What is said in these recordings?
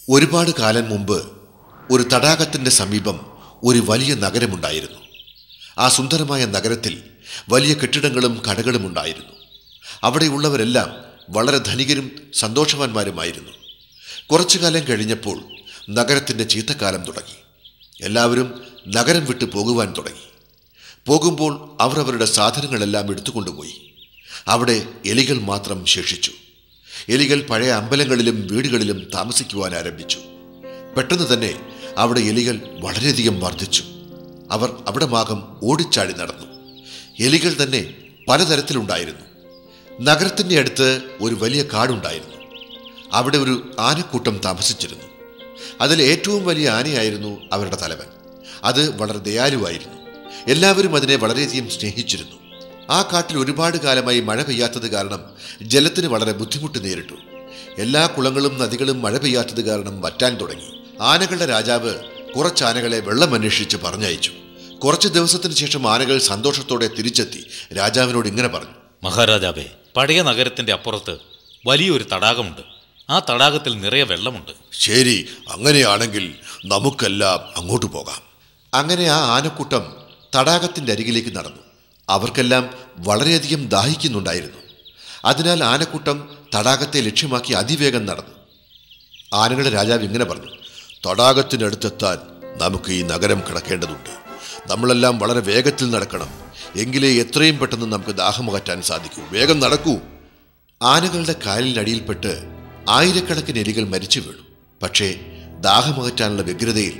ഒരുപാട് കാലം മുമ്പ് ഒരു തടാകത്തിന്റെ സമീപം ഒരു വലിയ നഗരമുണ്ടായിരുന്നു. ആ സുന്ദരമായ നഗരത്തിൽ വലിയ കെട്ടിടങ്ങളും കടകളും ഉണ്ടായിരുന്നു. അവിടെയുള്ളവരെല്ലാം വളരെ ധനികരും സന്തോഷവാന്മാരുമായിരുന്നു. കുറച്ചു കാലം കഴിഞ്ഞപ്പോൾ നഗരത്തിൻ്റെ ചീത്തക്കാലം തുടങ്ങി. എല്ലാവരും നഗരം വിട്ടു പോകുവാൻ തുടങ്ങി. പോകുമ്പോൾ അവർ അവരുടെ സാധനങ്ങളെല്ലാം എടുത്തുകൊണ്ടുപോയി. അവിടെ എലികൾ മാത്രം ശേഷിച്ചു. എലികൾ പഴയ അമ്പലങ്ങളിലും വീടുകളിലും താമസിക്കുവാൻ ആരംഭിച്ചു. പെട്ടെന്ന് തന്നെ അവിടെ എലികൾ വളരെയധികം വർദ്ധിച്ചു. അവർ അവിടെ മാകം ഓടിച്ചാടി നടന്നു. എലികൾ തന്നെ പലതരത്തിലുണ്ടായിരുന്നു. നഗരത്തിൻ്റെ അടുത്ത് ഒരു വലിയ കാടുണ്ടായിരുന്നു. അവിടെ ഒരു ആനക്കൂട്ടം താമസിച്ചിരുന്നു. അതിൽ ഏറ്റവും വലിയ ആനയായിരുന്നു അവരുടെ തലവൻ. അത് വളരെ ദയാലുവായിരുന്നു. എല്ലാവരും അതിനെ വളരെയധികം സ്നേഹിച്ചിരുന്നു. ആ കാട്ടിൽ ഒരുപാട് കാലമായി മഴ പെയ്യാത്തത് കാരണം ജലത്തിന് വളരെ ബുദ്ധിമുട്ട് നേരിട്ടു. എല്ലാ കുളങ്ങളും നദികളും മഴ പെയ്യാത്തത് കാരണം വറ്റാൻ തുടങ്ങി. ആനകളുടെ രാജാവ് കുറച്ച് ആനകളെ വെള്ളം അന്വേഷിച്ച് പറഞ്ഞയച്ചു. കുറച്ച് ദിവസത്തിന് ശേഷം ആനകൾ സന്തോഷത്തോടെ തിരിച്ചെത്തി രാജാവിനോട് ഇങ്ങനെ പറഞ്ഞു: മഹാരാജാവേ, പഴയ നഗരത്തിന്റെ അപ്പുറത്ത് വലിയൊരു തടാകമുണ്ട്. ആ തടാകത്തിൽ നിറയെ വെള്ളമുണ്ട്. ശരി, അങ്ങനെയാണെങ്കിൽ നമുക്കെല്ലാം അങ്ങോട്ട് പോകാം. അങ്ങനെ ആ ആനക്കൂട്ടം തടാകത്തിന്റെ അരികിലേക്ക് നടന്നു. അവർക്കെല്ലാം വളരെയധികം ദാഹിക്കുന്നുണ്ടായിരുന്നു. അതിനാൽ ആനക്കൂട്ടം തടാകത്തെ ലക്ഷ്യമാക്കി അതിവേഗം നടന്നു. ആനകളുടെ രാജാവ് ഇങ്ങനെ പറഞ്ഞു: തടാകത്തിനടുത്തെത്താൻ നമുക്ക് ഈ നഗരം കടക്കേണ്ടതുണ്ട്. നമ്മളെല്ലാം വളരെ വേഗത്തിൽ നടക്കണം. എങ്കിലേ എത്രയും പെട്ടെന്ന് നമുക്ക് ദാഹമകറ്റാൻ സാധിക്കൂ. വേഗം നടക്കൂ. ആനകളുടെ കാലിനടിയിൽപ്പെട്ട് ആയിരക്കണക്കിന് എലികൾ മരിച്ചു വീണു. പക്ഷേ ദാഹമകറ്റാനുള്ള വ്യഗ്രതയിൽ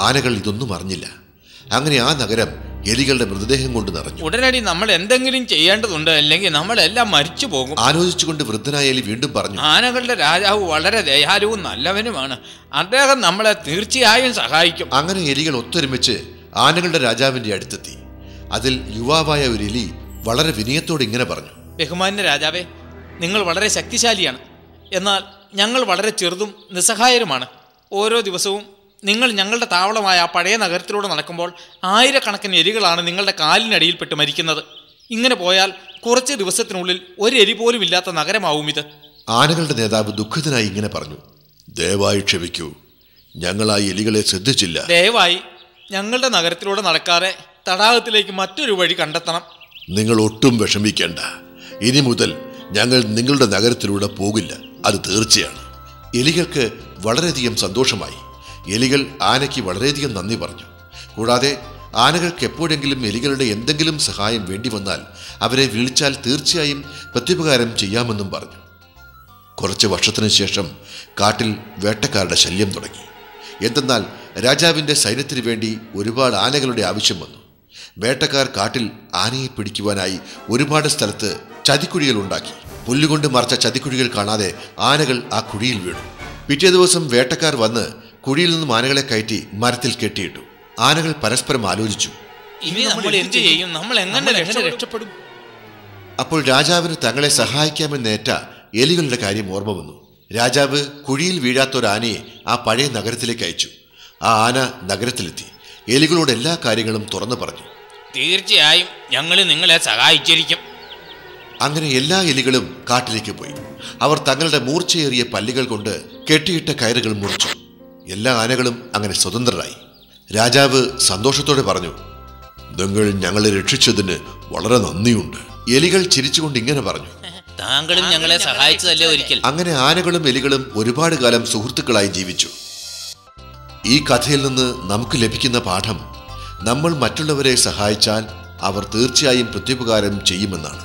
ആനകൾ ഇതൊന്നും അറിഞ്ഞില്ല. അങ്ങനെ ആ നഗരം എലികളുടെ മൃതദേഹം കൊണ്ട് നിറഞ്ഞു. ഉടനടി നമ്മൾ എന്തെങ്കിലും ചെയ്യേണ്ടതുണ്ട്, അല്ലെങ്കിൽ നമ്മളെല്ലാം മരിച്ചു പോകും. ആലോചിച്ചുകൊണ്ട് വൃദ്ധനായ എലി വീണ്ടും പറഞ്ഞു: ആനകളുടെ രാജാവ് വളരെ ദയാലുവും നല്ലവനുമാണ്. അദ്ദേഹം നമ്മളെ തീർച്ചയായും സഹായിക്കും. അങ്ങനെ എലികൾ ഒത്തൊരുമിച്ച് ആനകളുടെ രാജാവിന്റെ അടുത്തെത്തി. അതിൽ യുവാവായ ഒരു എലി വളരെ വിനയത്തോടെ ഇങ്ങനെ പറഞ്ഞു: ബഹുമാന്യ രാജാവേ, നിങ്ങൾ വളരെ ശക്തിശാലിയാണ്. എന്നാൽ ഞങ്ങൾ വളരെ ചെറുതും നിസ്സഹായരുമാണ്. ഓരോ ദിവസവും നിങ്ങൾ ഞങ്ങളുടെ താവളമായ ആ പഴയ നഗരത്തിലൂടെ നടക്കുമ്പോൾ ആയിരക്കണക്കിന് എലികളാണ് നിങ്ങളുടെ കാലിനടിയിൽപ്പെട്ട് മരിക്കുന്നത്. ഇങ്ങനെ പോയാൽ കുറച്ച് ദിവസത്തിനുള്ളിൽ ഒരു എലി പോലും ഇല്ലാത്ത നഗരമാവും ഇത്. ആനകളുടെ നേതാവ് ദുഃഖിതനായി ഇങ്ങനെ പറഞ്ഞു: ദയവായി ക്ഷമിക്കൂ, ഞങ്ങൾ ആ എലികളെ ശ്രദ്ധിച്ചില്ല. ദയവായി ഞങ്ങളുടെ നഗരത്തിലൂടെ നടക്കാതെ തടാകത്തിലേക്ക് മറ്റൊരു വഴി കണ്ടെത്തണം. നിങ്ങൾ ഒട്ടും വിഷമിക്കേണ്ട. ഇനി മുതൽ ഞങ്ങൾ നിങ്ങളുടെ നഗരത്തിലൂടെ പോകില്ല, അത് തീർച്ചയാണ്. എലികൾക്ക് വളരെയധികം സന്തോഷമായി. എലികൾ ആനയ്ക്ക് വളരെയധികം നന്ദി പറഞ്ഞു. കൂടാതെ ആനകൾക്ക് എപ്പോഴെങ്കിലും എലികളുടെ എന്തെങ്കിലും സഹായം വേണ്ടി വന്നാൽ അവരെ വിളിച്ചാൽ തീർച്ചയായും പ്രത്യുപകാരം ചെയ്യാമെന്നും പറഞ്ഞു. കുറച്ച് വർഷത്തിനു ശേഷം കാട്ടിൽ വേട്ടക്കാരുടെ ശല്യം തുടങ്ങി. എന്തെന്നാൽ രാജാവിൻ്റെ സൈന്യത്തിന് വേണ്ടി ഒരുപാട് ആനകളുടെ ആവശ്യം വന്നു. വേട്ടക്കാർ കാട്ടിൽ ആനയെ പിടിക്കുവാനായി ഒരുപാട് സ്ഥലത്ത് ചതിക്കുഴികൾ ഉണ്ടാക്കി. പുല്ലുകൊണ്ട് മറച്ച ചതിക്കുഴികൾ കാണാതെ ആനകൾ ആ കുഴിയിൽ വീണു. പിറ്റേ ദിവസം വേട്ടക്കാർ വന്ന് കുഴിയിൽ നിന്നും ആനകളെ കയറ്റി മരത്തിൽ കെട്ടിയിട്ടു. ആനകൾ പരസ്പരം ആലോചിച്ചു: ഇനി നമ്മൾ എന്ത് ചെയ്യും? നമ്മൾ എങ്ങനെ രക്ഷപ്പെടും? അപ്പോൾ രാജാവിന് തങ്ങളെ സഹായിക്കാമെന്നേറ്റ എലികളുടെ കാര്യം ഓർമ്മ വന്നു. രാജാവ് കുഴിയിൽ വീഴാത്ത ഒരു ആനയെ ആ പഴയ നഗരത്തിലേക്ക് അയച്ചു. ആ ആന നഗരത്തിലെത്തി എലികളോട് എല്ലാ കാര്യങ്ങളും തുറന്നു പറഞ്ഞു. തീർച്ചയായും ഞങ്ങൾ നിങ്ങളെ സഹായിച്ചിരിക്കും. അങ്ങനെ എല്ലാ എലികളും കാട്ടിലേക്ക് പോയി. അവർ തങ്ങളുടെ മൂർച്ചയേറിയ പല്ലുകൾ കൊണ്ട് കെട്ടിയിട്ട കയറുകൾ മുറിച്ചു. എല്ലാ ആനകളും അങ്ങനെ സ്വതന്ത്രരായി. രാജാവ് സന്തോഷത്തോടെ പറഞ്ഞു: നിങ്ങൾ ഞങ്ങളെ രക്ഷിച്ചതിന് വളരെ നന്ദിയുണ്ട്. എലികൾ ചിരിച്ചുകൊണ്ട് ഇങ്ങനെ പറഞ്ഞു: താങ്കളും ഞങ്ങളെ സഹായിച്ചതല്ലേ ഒരിക്കൽ. അങ്ങനെ ആനകളും എലികളും ഒരുപാട് കാലം സുഹൃത്തുക്കളായി ജീവിച്ചു. ഈ കഥയിൽ നിന്ന് നമുക്ക് ലഭിക്കുന്ന പാഠം, നമ്മൾ മറ്റുള്ളവരെ സഹായിച്ചാൽ അവർ തീർച്ചയായും പ്രത്യുപകാരം ചെയ്യുമെന്നാണ്.